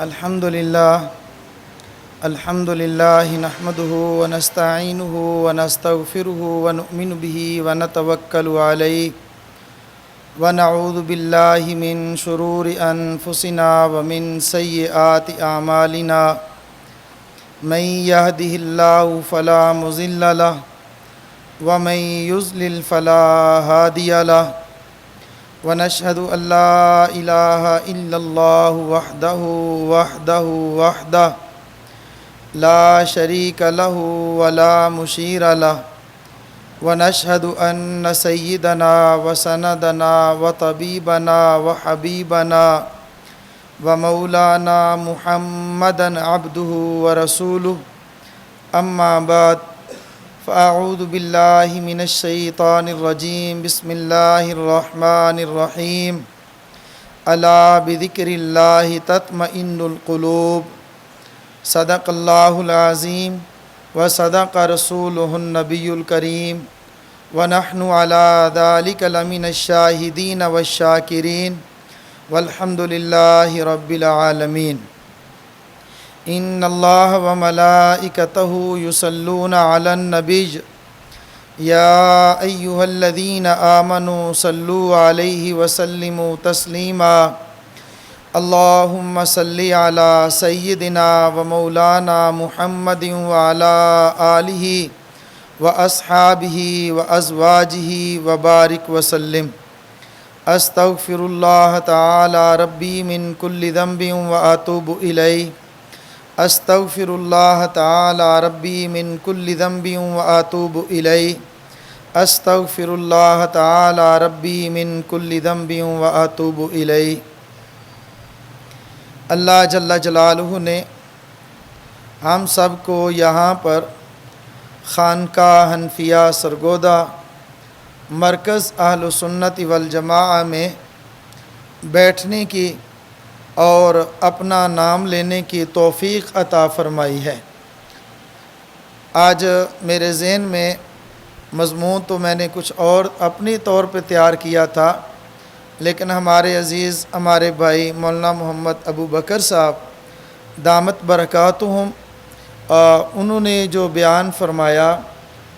الحمد للہ نحمده ونستعینه ونستغفره ونؤمن به ونتوکل علیہ ونعوذ باللہ من شرور انفسنا ومن سیئات اعمالنا من يهده الله فلا مضل له ومن يضلل فلا هادي له ونشهد أن لا إله إلا الله وحده لا شريك له ولا مشير له ونشهد أن سيدنا وسندنا وطبيبنا وحبيبنا ومولانا محمدا عبده ورسوله أما بعد فأعوذ بالله من الشيطان الرجيم بسم الله الرحمن الرحيم ألا بذكر الله تطمئن القلوب صدق الله العظيم وصدق رسوله النبي الكريم ونحن على ذلك لمن الشاهدين والشاكرين والحمد لله رب العالمين ان اللہ وملائکتہ یصلون علی النبی یا ایہا الذین آمنوا صلوا علیہ وسلموا تسلیما اللہم صل علی سیدنا ومولانا محمد وعلی آلہ واصحابہ وازواجہ وبارک وسلم استغفر اللہ تعالی ربی من کل ذنب واتوب الیہ استغفر اللہ تعالی ربی من کل ذنب واتوب الیہ استغفر اللہ تعالی ربی من کل ذنب واتوب الیہ۔ اللہ جل جلالہ نے ہم سب کو یہاں پر خانقاہ حنفیہ سرگودا مرکز اہل سنت والجماعہ میں بیٹھنے کی اور اپنا نام لینے کی توفیق عطا فرمائی ہے۔ آج میرے ذہن میں مضمون تو میں نے کچھ اور اپنی طور پہ تیار کیا تھا، لیکن ہمارے عزیز ہمارے بھائی مولانا محمد ابو بکر صاحب دامت برکاتہم انہوں نے جو بیان فرمایا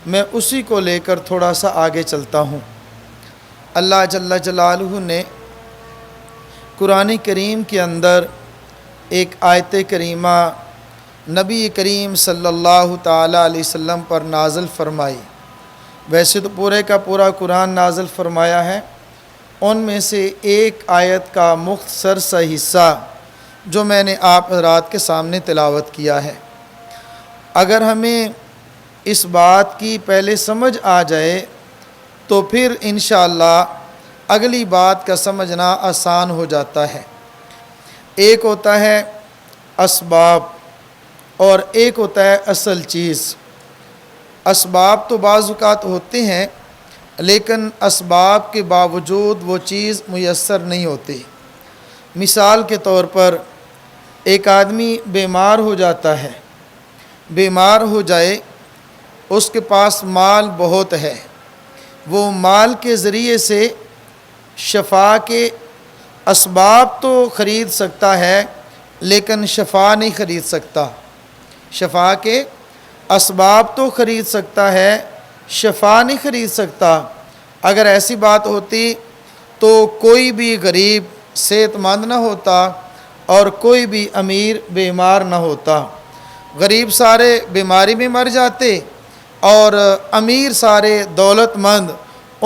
میں اسی کو لے کر تھوڑا سا آگے چلتا ہوں۔ اللہ جل جلالہ نے قرآن کریم کے اندر ایک آیت کریمہ نبی کریم صلی اللہ تعالیٰ علیہ وسلم پر نازل فرمائی۔ ویسے تو پورے کا پورا قرآن نازل فرمایا ہے، ان میں سے ایک آیت کا مختصر سا حصہ جو میں نے آپ حضرات کے سامنے تلاوت کیا ہے۔ اگر ہمیں اس بات کی پہلے سمجھ آ جائے تو پھر انشاءاللہ اگلی بات کا سمجھنا آسان ہو جاتا ہے۔ ایک ہوتا ہے اسباب اور ایک ہوتا ہے اصل چیز۔ اسباب تو بعض اوقات ہوتے ہیں لیکن اسباب کے باوجود وہ چیز میسر نہیں ہوتی۔ مثال کے طور پر ایک آدمی بیمار ہو جاتا ہے، بیمار ہو جائے، اس کے پاس مال بہت ہے، وہ مال کے ذریعے سے شفا کے اسباب تو خرید سکتا ہے لیکن شفا نہیں خرید سکتا۔ شفا کے اسباب تو خرید سکتا ہے، شفا نہیں خرید سکتا۔ اگر ایسی بات ہوتی تو کوئی بھی غریب صحت مند نہ ہوتا اور کوئی بھی امیر بیمار نہ ہوتا۔ غریب سارے بیماری میں مر جاتے اور امیر سارے دولت مند،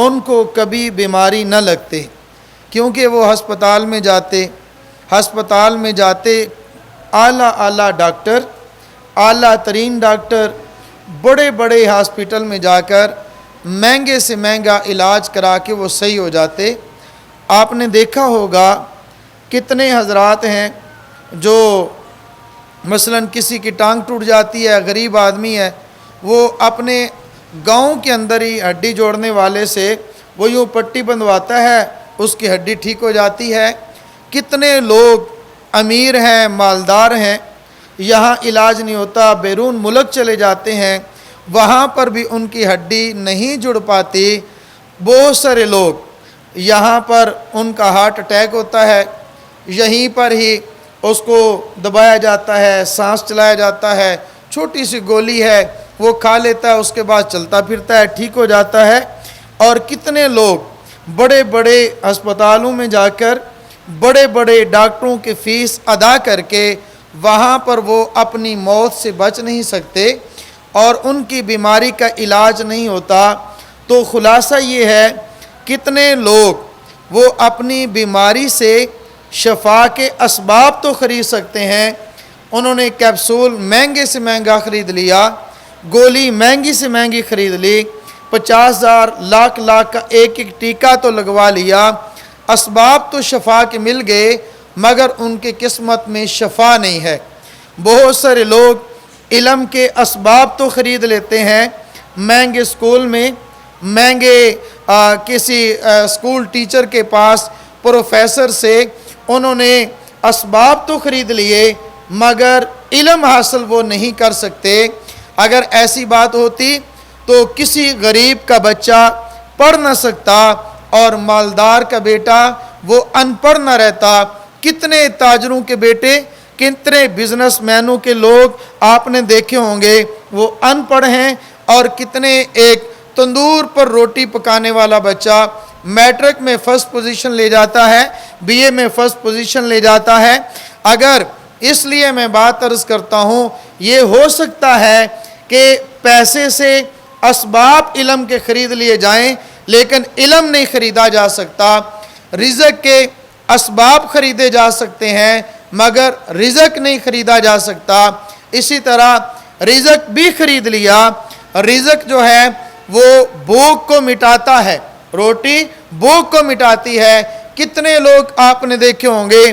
ان کو کبھی بیماری نہ لگتے، کیونکہ وہ ہسپتال میں جاتے اعلیٰ ڈاکٹر، اعلیٰ ترین ڈاکٹر، بڑے بڑے ہاسپٹل میں جا کر مہنگے سے مہنگا علاج کرا کے وہ صحیح ہو جاتے۔ آپ نے دیکھا ہوگا کتنے حضرات ہیں جو مثلا کسی کی ٹانگ ٹوٹ جاتی ہے، غریب آدمی ہے، وہ اپنے گاؤں کے اندر ہی ہڈی جوڑنے والے سے وہ یوں پٹی بندھواتا ہے، اس کی ہڈی ٹھیک ہو جاتی ہے۔ کتنے لوگ امیر ہیں، مالدار ہیں، یہاں علاج نہیں ہوتا، بیرون ملک چلے جاتے ہیں، وہاں پر بھی ان کی ہڈی نہیں جڑ پاتی۔ بہت سارے لوگ یہاں پر ان کا ہارٹ اٹیک ہوتا ہے، یہیں پر ہی اس کو دبایا جاتا ہے، سانس چلایا جاتا ہے، چھوٹی سی گولی ہے وہ کھا لیتا ہے، اس کے بعد چلتا پھرتا ہے، ٹھیک ہو جاتا ہے۔ اور کتنے لوگ بڑے بڑے ہسپتالوں میں جا کر بڑے بڑے ڈاکٹروں کی فیس ادا کر کے وہاں پر وہ اپنی موت سے بچ نہیں سکتے اور ان کی بیماری کا علاج نہیں ہوتا۔ تو خلاصہ یہ ہے، کتنے لوگ وہ اپنی بیماری سے شفا کے اسباب تو خرید سکتے ہیں، انہوں نے کیپسول مہنگے سے مہنگا خرید لیا، گولی مہنگی سے مہنگی خرید لی، 50,000 لاکھ کا ایک ٹیکہ تو لگوا لیا، اسباب تو شفا کے مل گئے مگر ان کی قسمت میں شفا نہیں ہے۔ بہت سارے لوگ علم کے اسباب تو خرید لیتے ہیں، مہنگے اسکول میں، مہنگے کسی اسکول ٹیچر کے پاس، پروفیسر سے انہوں نے اسباب تو خرید لیے مگر علم حاصل وہ نہیں کر سکتے۔ اگر ایسی بات ہوتی تو کسی غریب کا بچہ پڑھ نہ سکتا اور مالدار کا بیٹا وہ ان پڑھ نہ رہتا۔ کتنے تاجروں کے بیٹے، کتنے بزنس مینوں کے لوگ آپ نے دیکھے ہوں گے وہ ان پڑھ ہیں، اور کتنے ایک تندور پر روٹی پکانے والا بچہ میٹرک میں فرسٹ پوزیشن لے جاتا ہے، بی اے میں فرسٹ پوزیشن لے جاتا ہے۔ اگر اس لیے میں بات عرض کرتا ہوں، یہ ہو سکتا ہے کہ پیسے سے اسباب علم کے خرید لیے جائیں لیکن علم نہیں خریدا جا سکتا۔ رزق کے اسباب خریدے جا سکتے ہیں مگر رزق نہیں خریدا جا سکتا۔ اسی طرح رزق بھی خرید لیا، رزق جو ہے وہ بھوک کو مٹاتا ہے، روٹی بھوک کو مٹاتی ہے۔ کتنے لوگ آپ نے دیکھے ہوں گے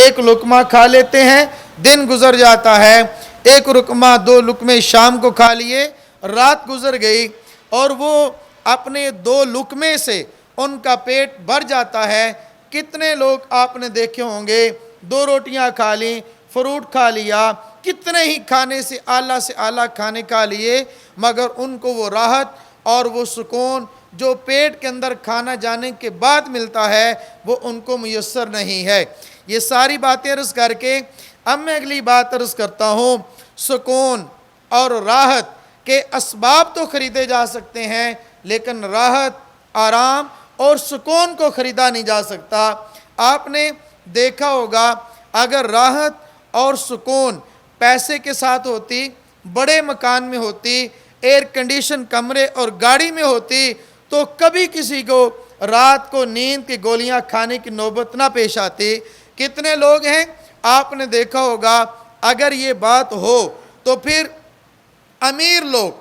ایک لقمہ کھا لیتے ہیں، دن گزر جاتا ہے، ایک لقمہ 2 لقمے شام کو کھا لیے، رات گزر گئی اور وہ اپنے 2 لقمے سے ان کا پیٹ بھر جاتا ہے۔ کتنے لوگ آپ نے دیکھے ہوں گے 2 روٹیاں کھا لیں، فروٹ کھا لیا، کتنے ہی کھانے سے اعلیٰ کھانے کھا لیے مگر ان کو وہ راحت اور وہ سکون جو پیٹ کے اندر کھانا جانے کے بعد ملتا ہے وہ ان کو میسر نہیں ہے۔ یہ ساری باتیں عرض کر کے اب میں اگلی بات عرض کرتا ہوں۔ سکون اور راحت کے اسباب تو خریدے جا سکتے ہیں لیکن راحت، آرام اور سکون کو خریدا نہیں جا سکتا۔ آپ نے دیکھا ہوگا اگر راحت اور سکون پیسے کے ساتھ ہوتی، بڑے مکان میں ہوتی، ایئر کنڈیشن کمرے اور گاڑی میں ہوتی تو کبھی کسی کو رات کو نیند کی گولیاں کھانے کی نوبت نہ پیش آتی۔ کتنے لوگ ہیں آپ نے دیکھا ہوگا اگر یہ بات ہو تو پھر امیر لوگ،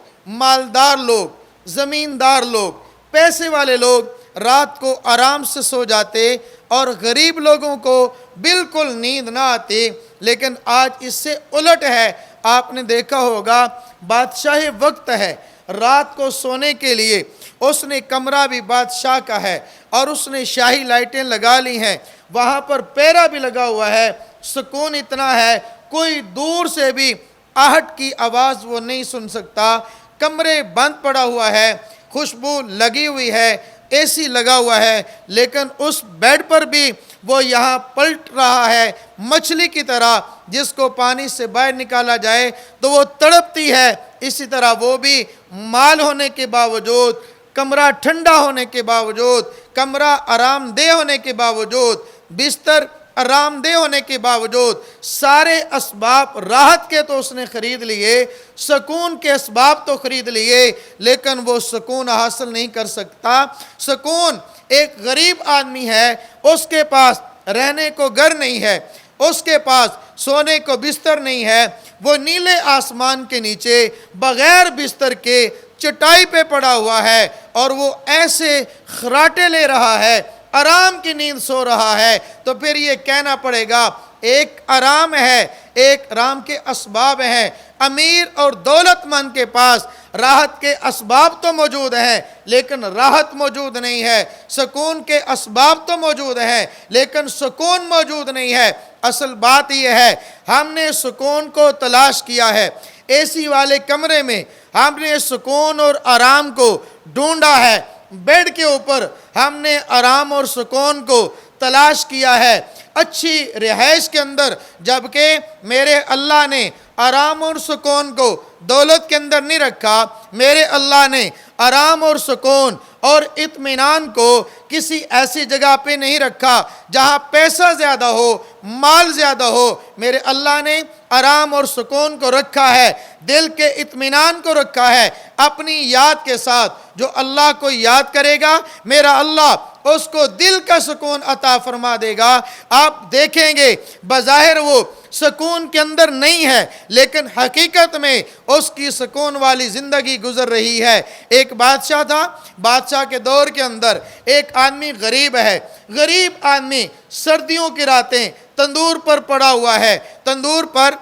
مالدار لوگ، زمیندار لوگ، پیسے والے لوگ رات کو آرام سے سو جاتے اور غریب لوگوں کو بالکل نیند نہ آتی۔ لیکن آج اس سے الٹ ہے، آپ نے دیکھا ہوگا بادشاہ وقت ہے، رات کو سونے کے لیے اس نے کمرہ بھی بادشاہ کا ہے اور اس نے شاہی لائٹیں لگا لی ہیں، وہاں پر پیرا بھی لگا ہوا ہے، سکون اتنا ہے کوئی دور سے بھی آہٹ کی آواز وہ نہیں سن سکتا، کمرے بند پڑا ہوا ہے، خوشبو لگی ہوئی ہے، اے سی لگا ہوا ہے، لیکن اس بیڈ پر بھی وہ یہاں پلٹ رہا ہے مچھلی کی طرح، جس کو پانی سے باہر نکالا جائے تو وہ تڑپتی ہے۔ اسی طرح وہ بھی مال ہونے کے باوجود، کمرہ ٹھنڈا ہونے کے باوجود، کمرہ آرام دہ ہونے کے باوجود، بستر آرام دہ ہونے کے باوجود، سارے اسباب راحت کے تو اس نے خرید لیے، سکون کے اسباب تو خرید لیے لیکن وہ سکون حاصل نہیں کر سکتا۔ سکون ایک غریب آدمی ہے، اس کے پاس رہنے کو گھر نہیں ہے، اس کے پاس سونے کو بستر نہیں ہے، وہ نیلے آسمان کے نیچے بغیر بستر کے چٹائی پہ پڑا ہوا ہے اور وہ ایسے خراٹے لے رہا ہے، آرام کی نیند سو رہا ہے۔ تو پھر یہ کہنا پڑے گا ایک آرام ہے، ایک آرام کے اسباب ہیں۔ امیر اور دولت مند کے پاس راحت کے اسباب تو موجود ہیں لیکن راحت موجود نہیں ہے، سکون کے اسباب تو موجود ہیں لیکن سکون موجود نہیں ہے۔ اصل بات یہ ہے ہم نے سکون کو تلاش کیا ہے، اے سی والے کمرے میں ہم نے سکون اور آرام کو ڈھونڈا ہے، بیڈ کے اوپر ہم نے آرام اور سکون کو تلاش کیا ہے اچھی رہائش کے اندر، جبکہ میرے اللہ نے آرام اور سکون کو دولت کے اندر نہیں رکھا، میرے اللہ نے آرام اور سکون اور اطمینان کو کسی ایسی جگہ پہ نہیں رکھا جہاں پیسہ زیادہ ہو، مال زیادہ ہو۔ میرے اللہ نے آرام اور سکون کو رکھا ہے، دل کے اطمینان کو رکھا ہے اپنی یاد کے ساتھ۔ جو اللہ کو یاد کرے گا میرا اللہ اس کو دل کا سکون عطا فرما دے گا۔ آپ دیکھیں گے بظاہر وہ سکون کے اندر نہیں ہے، لیکن حقیقت میں اس کی سکون والی زندگی گزر رہی ہے۔ ایک بادشاہ تھا، بادشاہ کے دور کے اندر ایک آدمی غریب ہے، غریب آدمی سردیوں کی راتیں تندور پر پڑا ہوا ہے، تندور پر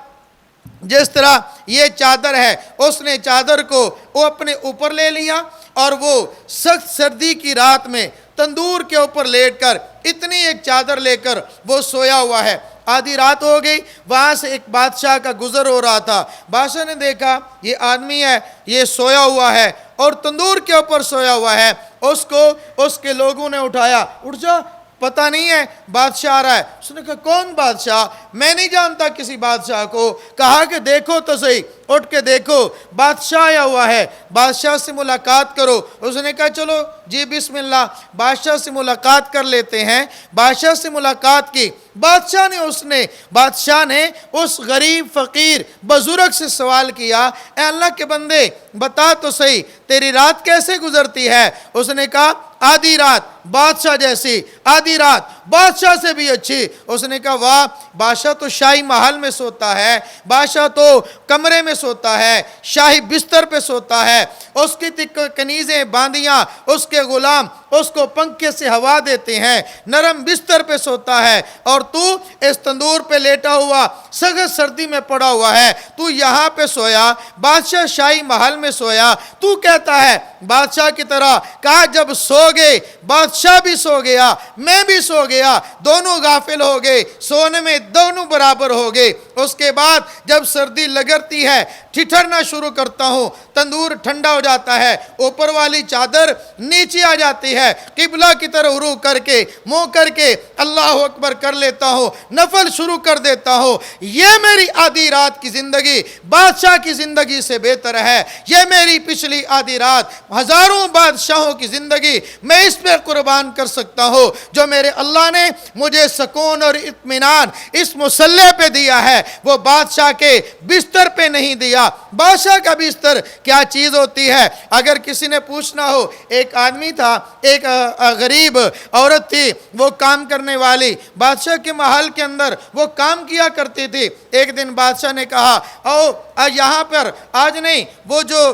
جس طرح یہ چادر ہے اس نے چادر کو وہ اپنے اوپر لے لیا اور وہ سخت سردی کی رات میں تندور کے اوپر لیٹ کر اتنی ایک چادر لے کر وہ سویا ہوا ہے۔ آدھی رات ہو گئی، وہاں سے ایک بادشاہ کا گزر ہو رہا تھا، بادشاہ نے دیکھا یہ آدمی ہے، یہ سویا ہوا ہے اور تندور کے اوپر سویا ہوا ہے۔ اس کو اس کے لوگوں نے اٹھایا، اٹھ جا، پتہ نہیں ہے بادشاہ آ رہا ہے۔ اس نے کہا کون بادشاہ؟ میں نہیں جانتا کسی بادشاہ کو۔ کہا کہ دیکھو تو صحیح، اٹھ کے دیکھو بادشاہ آیا ہوا ہے، بادشاہ سے ملاقات کرو۔ اس نے کہا چلو جی بسم اللہ، بادشاہ سے ملاقات کر لیتے ہیں۔ بادشاہ سے ملاقات کی، بادشاہ نے اس غریب فقیر بزرگ سے سوال کیا، اے اللہ کے بندے بتا تو صحیح تیری رات کیسے گزرتی ہے؟ اس نے کہا آدھی رات بادشاہ جیسی، آدھی رات بادشاہ سے بھی اچھی۔ اس نے کہا واہ، بادشاہ تو شاہی محل میں سوتا ہے، بادشاہ تو کمرے میں سوتا ہے، شاہی بستر پہ سوتا ہے، اس کی کنیزیں باندیاں، اس کے غلام اس کو پنکھے سے ہوا دیتے ہیں، نرم بستر پہ سوتا ہے، اور تو اس تندور پہ لیٹا ہوا سخت سردی میں پڑا ہوا ہے، تو یہاں پہ سویا، بادشاہ شاہی محل میں سویا، تو کہتا ہے بادشاہ کی طرح۔ کہا جب سو گئے، بادشاہ بھی سو گیا، میں بھی سو گیا، دونوں غافل ہو گئے، سونے میں دونوں برابر ہو گئے۔ اس کے بعد جب سردی لگرتی ہے ٹھٹھرنا شروع کرتا ہوں، تندور ٹھنڈا ہو جاتا ہے، اوپر والی چادر نیچے آ جاتی ہے، قبلہ کی طرف رخ کر کے منہ کر کے اللہ اکبر کر لیتا ہوں، نفل شروع کر دیتا ہوں۔ یہ میری آدھی رات کی زندگی بادشاہ کی زندگی سے بہتر ہے۔ یہ میری پچھلی آدھی رات ہزاروں بادشاہوں کی زندگی میں اس پہ قربان کر سکتا ہوں جو میرے اللہ نے مجھے سکون اور اطمینان اس مسلح پہ دیا ہے، وہ بادشاہ کے بستر پہ نہیں دیا۔ بادشاہ کا بستر کیا چیز ہوتی ہے؟ اگر کسی نے پوچھنا ہو، ایک آدمی تھا، ایک غریب عورت تھی، وہ کام کرنے والی، بادشاہ کے محل کے اندر وہ کام کیا کرتی تھی۔ ایک دن بادشاہ نے کہا او یہاں پر آج نہیں، وہ جو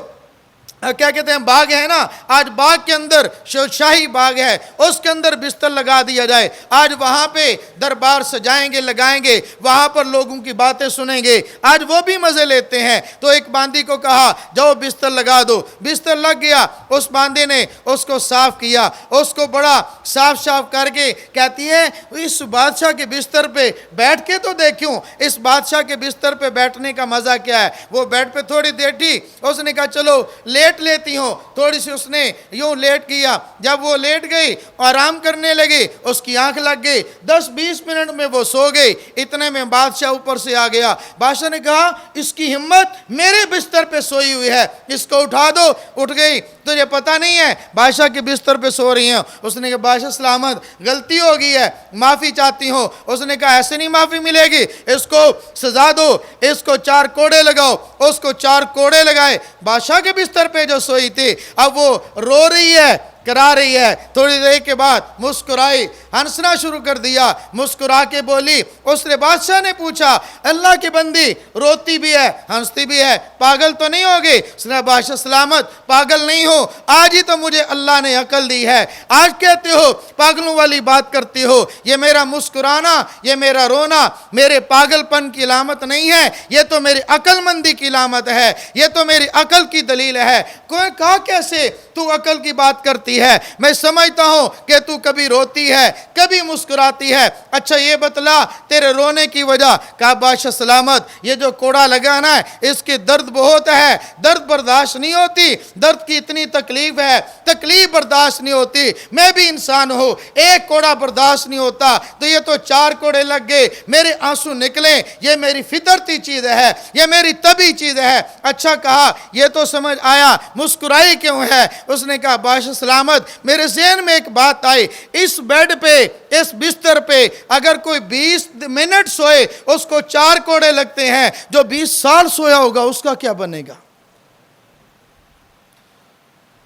کیا کہتے ہیں باغ ہے نا، آج باغ کے اندر شاہی باغ ہے، اس کے اندر بستر لگا دیا جائے، آج وہاں پہ دربار سجائیں گے، لگائیں گے، وہاں پر لوگوں کی باتیں سنیں گے، آج وہ بھی مزے لیتے ہیں۔ تو ایک باندی کو کہا جاؤ بستر لگا دو، بستر لگ گیا۔ اس باندی نے اس کو صاف کیا، اس کو بڑا صاف کر کے کہتی ہے اس بادشاہ کے بستر پہ بیٹھ کے تو دیکھوں، اس بادشاہ کے بستر پہ بیٹھنے کا مزہ کیا ہے۔ وہ بیڈ پہ تھوڑی دیر تھی، اس نے کہا چلو لیٹ لیتی ہوں، تھوڑی سی اس نے یوں لیٹ کیا۔ جب وہ لیٹ گئی، آرام کرنے لگی، اس کی آنکھ لگ گئی، 10-20 منٹ میں وہ سو گئی۔ اتنے میں بادشاہ اوپر سے آ گیا۔ بادشاہ نے کہا اس کی ہمت میرے بستر پہ سوئی ہوئی ہے، اس کو اٹھا دو۔ اٹھ گئی، تجھے پتہ نہیں ہے بادشاہ کے بستر پہ سو رہی ہیں۔ اس نے کہا بادشاہ سلامت، غلطی ہو گئی ہے، معافی چاہتی ہوں۔ اس نے کہا ایسے نہیں معافی ملے گی، اس کو سزا دو، اس کو 4 کوڑے لگاؤ۔ اس کو 4 کوڑے لگائے۔ بادشاہ کے بستر پہ جو سوئی تھی اب وہ رو رہی ہے، کرا رہی ہے۔ تھوڑی دیر کے بعد مسکرائی، ہنسنا شروع کر دیا، مسکرا کے بولی۔ اس نے بادشاہ نے پوچھا اللہ کی بندی روتی بھی ہے ہنستی بھی ہے، پاگل تو نہیں ہوگی؟ اس نے بادشاہ سلامت، پاگل نہیں ہو، آج ہی تو مجھے اللہ نے عقل دی ہے، آج کہتے ہو پاگلوں والی بات کرتی ہو۔ یہ میرا مسکرانا، یہ میرا رونا میرے پاگل پن کی علامت نہیں ہے، یہ تو میری عقل مندی کی علامت ہے، یہ تو میری عقل کی دلیل ہے۔ کوئی کہا کیسے تو عقل کی بات کرتی ہوتی ہے، میں سمجھتا ہوں کہ تو کبھی روتی ہے کبھی مسکراتی ہے، اچھا یہ بتلا تیرے رونے کی وجہ؟ کہا بادشاہ سلامت یہ جو کوڑا لگانا ہے اس کی درد بہت ہے، درد برداشت نہیں ہوتی، درد کی اتنی تکلیف ہے، تکلیف برداشت نہیں ہوتی، میں بھی انسان ہوں، ایک کوڑا برداشت نہیں ہوتا تو یہ تو 4 کوڑے لگ گئے، میرے آنسو نکلیں، یہ میری فطرتی چیز ہے، یہ میری طبی چیز ہے۔ اچھا کہا یہ تو سمجھ آیا، مسکرائی کیوں ہے؟ اس نے کہا بادشاہ سلامت میرے ذہن میں ایک بات آئی، اس بیڈ پہ اس بستر پہ اگر کوئی 20 منٹ سوئے اس کو 4 کوڑے لگتے ہیں، جو 20 سال سویا ہوگا اس کا کیا بنے گا؟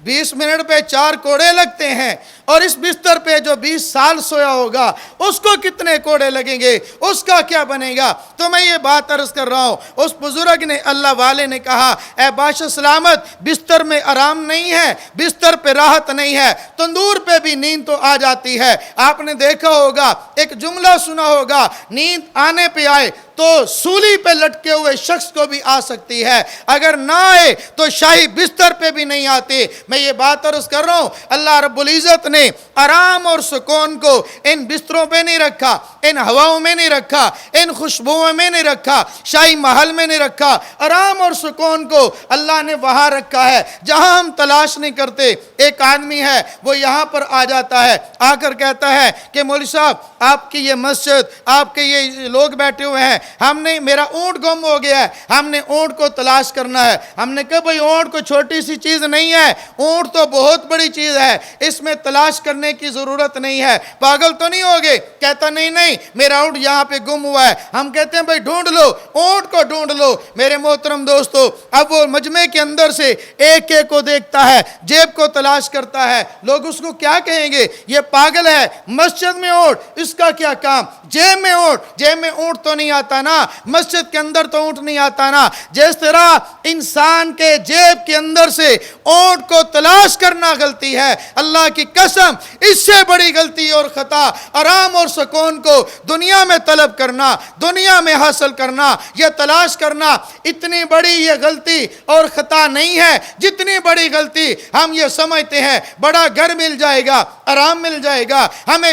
20 منٹ پہ 4 کوڑے لگتے ہیں، اور اس بستر پہ جو 20 سال سویا ہوگا اس کو کتنے کوڑے لگیں گے، اس کا کیا بنے گا؟ تو میں یہ بات عرض کر رہا ہوں، اس بزرگ نے اللہ والے نے کہا اے بادشاہ سلامت بستر میں آرام نہیں ہے، بستر پہ راحت نہیں ہے، تندور پہ بھی نیند تو آ جاتی ہے۔ آپ نے دیکھا ہوگا، ایک جملہ سنا ہوگا، نیند آنے پہ آئے تو سولی پہ لٹکے ہوئے شخص کو بھی آ سکتی ہے، اگر نہ آئے تو شاہی بستر پہ بھی نہیں آتی۔ میں یہ بات عرض کر رہا ہوں، اللہ رب العزت نے آرام اور سکون کو ان بستروں پہ نہیں رکھا، ان ہواؤں میں نہیں رکھا، ان خوشبوؤں میں نہیں رکھا، شاہی محل میں نہیں رکھا، آرام اور سکون کو اللہ نے وہاں رکھا ہے جہاں ہم تلاش نہیں کرتے۔ ایک آدمی ہے وہ یہاں پر آ جاتا ہے، آ کر کہتا ہے کہ مولوی صاحب آپ کی یہ مسجد، آپ کے یہ لوگ بیٹھے ہوئے ہیں، ہم نے میرا اونٹ گم ہو گیا ہے، ہم نے اونٹ کو تلاش کرنا ہے۔ ہم نے کہا بھئی اونٹ کو چھوٹی سی چیز نہیں ہے، اونٹ تو بہت بڑی چیز ہے، اس میں تلاش کرنے کی ضرورت نہیں ہے، پاگل تو نہیں ہوگے؟ کہتا نہیں نہیں میرا اونٹ یہاں پہ گم ہوا ہے۔ ہم کہتے ہیں بھئی ڈھونڈ لو، اونٹ کو ڈھونڈ لو۔ میرے محترم دوستو، اب وہ مجمع کے اندر سے ایک ایک کو دیکھتا ہے، جیب کو تلاش کرتا ہے، لوگ اس کو کیا کہیں گے؟ یہ پاگل ہے، مسجد میں اونٹ، اس کا کیا کام؟ جیب میں اونٹ، جیب میں اونٹ تو نہیں آتا نا، مسجد کے اندر تو اونٹ نہیں آتا نا۔ جس طرح انسان کے جیب کے اندر سے اونٹ کو تلاش کرنا غلطی ہے، اللہ کی قسم اس سے بڑی غلطی اور خطا آرام اور سکون کو دنیا میں طلب کرنا، دنیا میں حاصل کرنا، یہ تلاش کرنا اتنی بڑی یہ غلطی اور خطا نہیں ہے جتنی بڑی غلطی ہم یہ سمجھتے ہیں بڑا گھر مل جائے گا، آرام مل جائے گا، ہمیں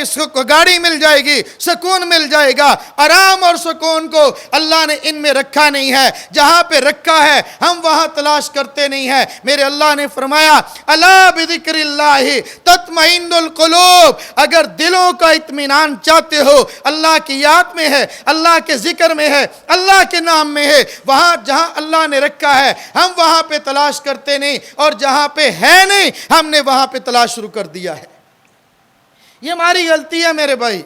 گاڑی مل جائے گی، سکون مل جائے گا۔ آرام اور سکون کو اللہ نے ان میں رکھا نہیں ہے، جہاں پہ رکھا ہے ہم وہاں تلاش کرتے نہیں ہیں۔ میرے اللہ نے فرمایا الا بذکر اللہ تطمئن القلوب، اگر دلوں کا اطمینان چاہتے ہو اللہ کی یاد میں ہے، اللہ کے ذکر میں ہے، اللہ کے نام میں ہے، وہاں جہاں اللہ نے رکھا ہے ہم وہاں پہ تلاش کرتے نہیں، اور جہاں پہ ہے نہیں ہم نے وہاں پہ تلاش شروع کر دیا ہے۔ یہ ہماری غلطی ہے میرے بھائی،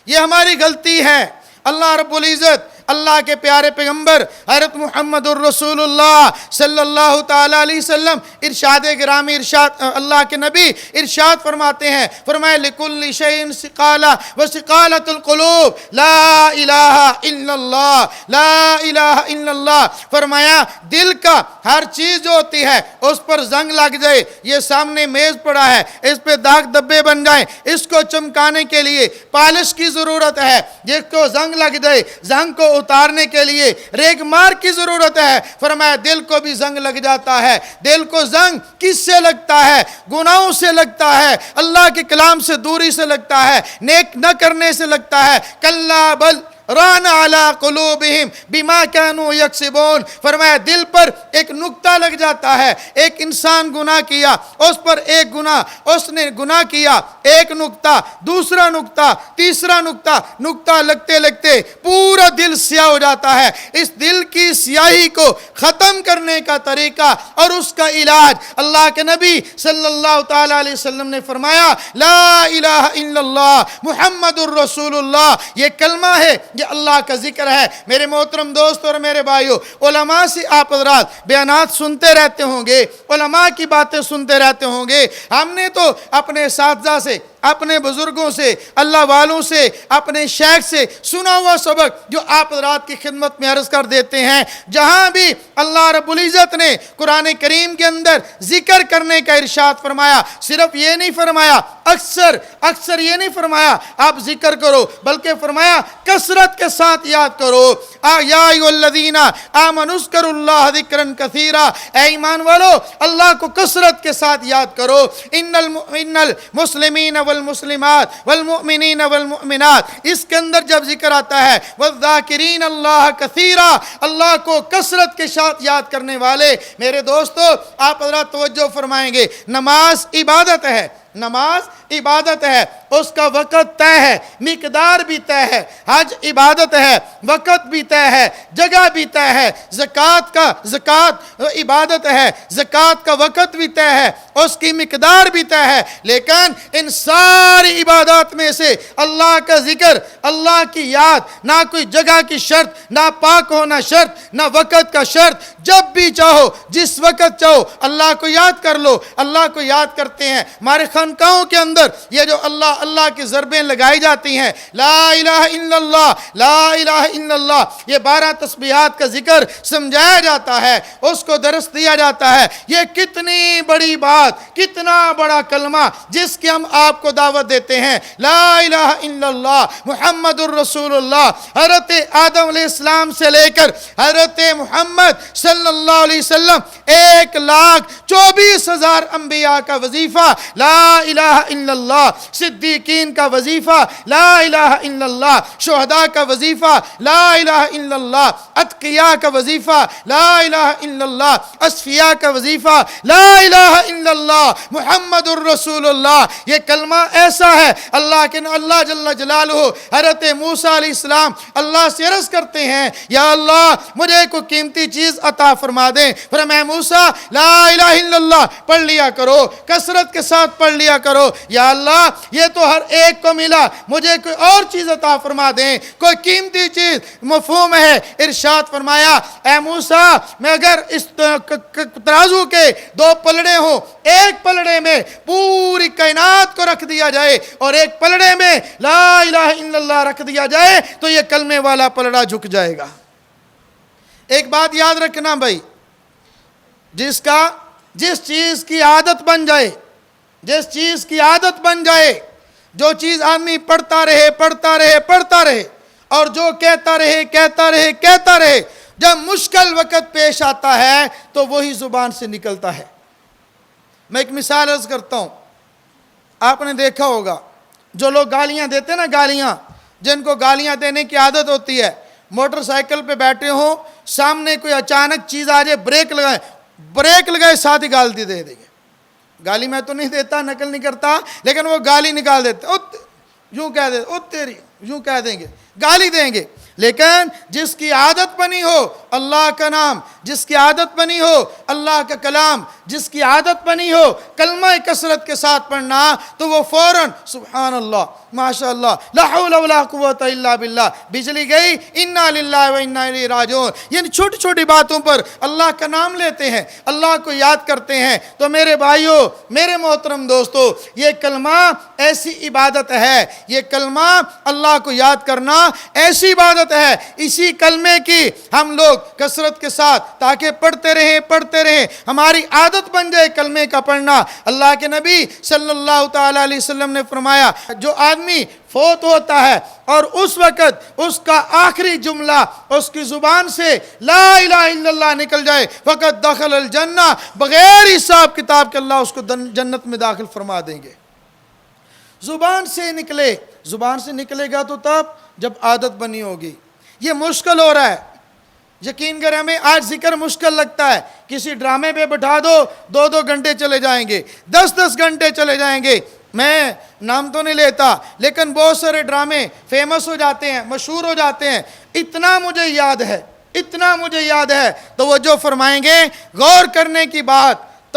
یہ ہماری غلطی ہے۔ اللہ رب العزت اللہ کے پیارے پیغمبر حضرت محمد الرسول اللہ صلی اللہ تعالی علیہ وسلم ارشاد گرامی، ارشاد اللہ کے نبی ارشاد فرماتے ہیں، فرمایا لکل شیء سقالہ وسقالۃ القلوب لا الہ الا اللہ، لا الہ الا اللہ۔ فرمایا دل کا ہر چیز جو ہوتی ہے اس پر زنگ لگ جائے، یہ سامنے میز پڑا ہے اس پہ داغ دبے بن جائیں، اس کو چمکانے کے لیے پالش کی ضرورت ہے، جس کو زنگ لگ جائے زنگ کو اتارنے کے لیے ریگ مار کی ضرورت ہے۔ فرمایا دل کو بھی زنگ لگ جاتا ہے۔ دل کو زنگ کس سے لگتا ہے؟ گناہوں سے لگتا ہے، اللہ کے کلام سے دوری سے لگتا ہے، نیک نہ کرنے سے لگتا ہے۔ کلا بل ران علی قلوبہم بما کانوا یکسبون، فرمایا دل پر ایک نقطہ لگ جاتا ہے۔ ایک انسان گناہ کیا، اس پر ایک گناہ، اس نے گناہ کیا، ایک نقطہ، دوسرا نقطہ، تیسرا نقطہ، نقطہ لگتے لگتے پورا دل سیاہ ہو جاتا ہے۔ اس دل کی سیاہی کو ختم کرنے کا طریقہ اور اس کا علاج اللہ کے نبی صلی اللہ تعالی علیہ وسلم نے فرمایا لا الہ الا اللہ محمد الرسول اللہ۔ یہ کلمہ ہے، یہ اللہ کا ذکر ہے۔ میرے محترم دوست اور میرے بھائیو، علماء سے آپ حضرات بیانات سنتے رہتے ہوں گے، علماء کی باتیں سنتے رہتے ہوں گے۔ ہم نے تو اپنے اساتذہ سے اپنے بزرگوں سے، اللہ والوں سے، اپنے شیخ سے سنا ہوا سبق جو آپ حضرات کی خدمت میں عرض کر دیتے ہیں۔ جہاں بھی اللہ رب العزت نے قرآن کریم کے اندر ذکر کرنے کا ارشاد فرمایا، صرف یہ نہیں فرمایا اکثر یہ نہیں فرمایا آپ ذکر کرو، بلکہ فرمایا کثرت کے ساتھ یاد کرو۔ یا ایھا الذین آمنوا اذکروا اللہ ذکرا کثیرا، اے ایمان والو اللہ کو کثرت کے ساتھ یاد کرو۔ ان المسلمین والمسلمات والمؤمنین والمؤمنات، اس کے اندر جب ذکر آتا ہے والذاکرین اللہ کثیرا، اللہ کو کثرت کے ساتھ یاد کرنے والے، میرے دوستو آپ حضرات توجہ فرمائیں گے، نماز عبادت ہے، نماز عبادت ہے، اس کا وقت طے ہے، مقدار بھی طے ہے، حج عبادت ہے، وقت بھی طے ہے، جگہ بھی طے ہے، زکوٰۃ عبادت ہے، زکوٰۃ کا وقت بھی طے ہے، اس کی مقدار بھی طے ہے، لیکن ان ساری عبادات میں سے اللہ کا ذکر، اللہ کی یاد، نہ کوئی جگہ کی شرط، نہ پاک ہونا شرط، نہ وقت کا شرط، جب بھی چاہو جس وقت چاہو اللہ کو یاد کر لو، اللہ کو یاد کرتے ہیں۔ ہمارے خانقاہوں کے اندر یہ جو اللہ کی ضربیں لگائی جاتی ہیں، لا الہ الا اللہ، لا الہ الا اللہ، یہ 12 تسبیحات کا ذکر سمجھایا جاتا ہے، اس کو درس دیا جاتا ہے۔ یہ کتنی بڑی بات، کتنا بڑا کلمہ جس کی ہم آپ کو دعوت دیتے ہیں، لا الہ الا اللہ محمد الرسول اللہ۔ حضرت آدم علیہ السلام سے لے کر حضرت محمد صلی اللہ علیہ وسلم 1,24,000 انبیاء کا وظیفہ لا الہ الا اللہ، صدیقین کا وظیفہ لا الہ الا اللہ، شہداء کا وظیفہ لا الہ الا اللہ، اتقیاء کا وظیفہ لا الہ الا اللہ، اصفیاء کا وظیفہ لا الہ الا اللہ محمد الرسول اللہ۔ یہ کلمہ ایسا ہے اللہ جل جلالہ حضرت موسیٰ علیہ السلام اللہ سے عرض کرتے ہیں، یا اللہ مجھے کوئی قیمتی چیز عطا فرما دیں۔ فرمایا موسیٰ لا الہ الا اللہ پڑھ لیا کرو، کثرت کے ساتھ پڑھ لیا کرو۔ یا اللہ یہ تو ہر ایک کو ملا، مجھے کوئی اور چیز عطا فرما دیں، کوئی قیمتی چیز۔ مفہوم ہے، ارشاد فرمایا اے موسیٰ میں اگر اس ترازو کے 2 پلڑے ہوں، ایک پلڑے میں پوری کائنات کو رکھ دیا جائے اور ایک پلڑے میں لا الہ الا اللہ رکھ دیا جائے تو یہ کلمے والا پلڑا جھک جائے گا۔ ایک بات یاد رکھنا بھائی، جس چیز کی عادت بن جائے، جس چیز کی عادت بن جائے، جو چیز آدمی پڑھتا رہے اور جو کہتا رہے، جب مشکل وقت پیش آتا ہے تو وہی زبان سے نکلتا ہے۔ میں ایک مثال عرض کرتا ہوں، آپ نے دیکھا ہوگا جو لوگ گالیاں دیتے ہیں نا، گالیاں، جن کو گالیاں دینے کی عادت ہوتی ہے، موٹر سائیکل پہ بیٹھے ہوں، سامنے کوئی اچانک چیز آ جائے، بریک لگائے ساتھ ہی گالی دے دیں گے۔ گالی میں تو نہیں دیتا، نقل نہیں کرتا، لیکن وہ گالی نکال دیتے، یوں کہہ دیتے، تیری، یوں کہہ دیں گے، گالی دیں گے۔ لیکن جس کی عادت بنی ہو اللہ کا نام، جس کی عادت بنی ہو اللہ کا کلام، جس کی عادت بنی ہو کلمہ کثرت کے ساتھ پڑھنا، تو وہ فوراً سبحان اللہ، ماشاء اللہ، لا حول ولا قوت الا باللہ، بجلی گئی، انا للہ و انا الیہ راجعون، یعنی چھوٹی چھوٹی باتوں پر اللہ کا نام لیتے ہیں، اللہ کو یاد کرتے ہیں۔ تو میرے بھائیوں، میرے محترم دوستو، یہ کلمہ ایسی عبادت ہے، یہ کلمہ اللہ کو یاد کرنا ایسی عبادت ہے، اسی کلمے کی ہم لوگ کثرت کے ساتھ تاکہ پڑھتے رہیں، ہماری عادت بن جائے کلمے کا پڑھنا۔ اللہ کے نبی صلی اللہ تعالی علیہ وسلم نے فرمایا، جو آدمی فوت ہوتا ہے اور اس وقت اس کا آخری جملہ اس کی زبان سے لا الہ الا اللہ نکل جائے، فقط دخل الجنہ، بغیر حساب کتاب کے اللہ اس کو جنت میں داخل فرما دیں گے۔ زبان سے نکلے گا تو تب جب عادت بنی ہوگی۔ یہ مشکل ہو رہا ہے، یقین کریں، ہمیں آج ذکر مشکل لگتا ہے، کسی ڈرامے پہ بٹھا دو، 2 گھنٹے چلے جائیں گے، 10 گھنٹے چلے جائیں گے۔ میں نام تو نہیں لیتا، لیکن بہت سارے ڈرامے فیمس ہو جاتے ہیں، مشہور ہو جاتے ہیں۔ اتنا مجھے یاد ہے، توجہ فرمائیں گے، غور کرنے کی بات،